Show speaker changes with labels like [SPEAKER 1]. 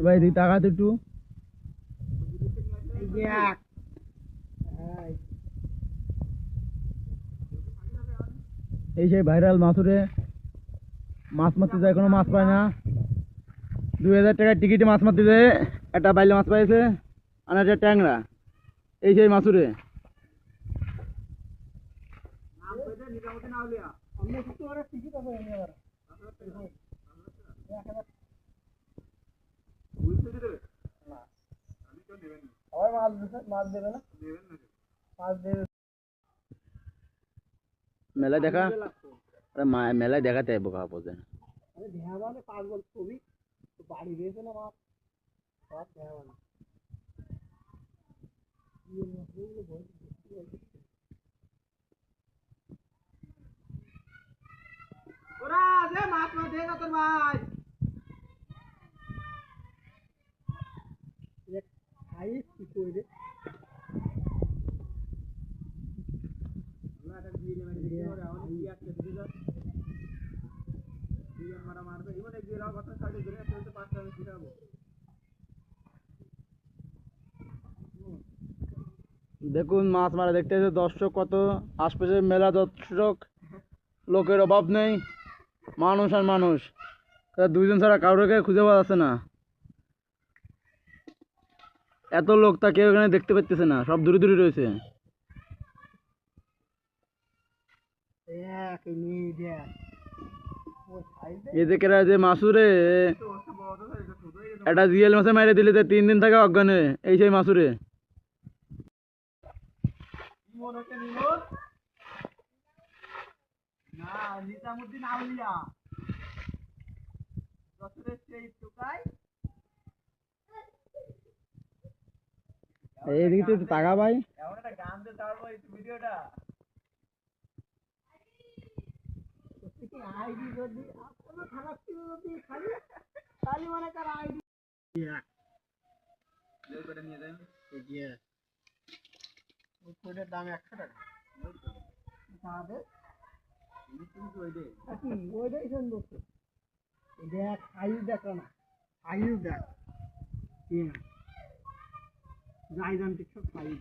[SPEAKER 1] ভাই দিক টাকা তো একটু এই সেই ভাইরাল মাছুরে মাছ মারতে যায়, কোনো মাছ পায় না। 2000 টাকার টিকিটে মাছ মারতে যায়, একটা বাইলে মাছ পাইছে আর একটা ট্যাংরা। এই সেই মাছুরে মেলায় দেখা, মেলায় দেখাতে আইবো কাকা পৌঁছে বাড়ি গিয়েছে না মাছ সব দেখা ওরা যে মাছ মাছ দে না তোর ভাই এক খাইস কি কইরে আল্লাহ এটা দিয়ে নে মানে দেখে ওরা অনেক কি আছে দিতে দাও দিয়ে মারা মারবে ইমন এক দিয়ে রাও কথা সাইডে ধরে চলতে 5 টাকা দিতাবো। দেখুন মাছ মারা দেখতে এসে দর্শক কত, আশপাশে মেলা দর্শক, লোকের অভাব নেই, মানুষ আর মানুষ, দুইজন ছাড়া কাউকে খুঁজে পাওয়া যাচ্ছে না। এত লোক তা কেউ এখানে দেখতে পাচ্ছে না, সব দূরে দূরে রয়েছে। এদিকেরা যে মাসুরে একটা জিএল মাছে মাইরে দিলে 3 দিন থাকে অজ্ঞান হয়ে, এই সেই মাসুরে এইদিকে একটু টাকা ভাই ভিডিওটা আইডি যদি কোনো খারাপ ছিল যদি খালি তাহলে মনে কর আইডি এই করে নিয়ে যাবেন এই যে ওই কোডের দাম 100 টাকা তাহলে তুমি কিন্তু ওইটাই সুন্দর তো দেখ আয়ু দেখ না আয়ু দেখ কি যাই জান ঠিক সব আয়ু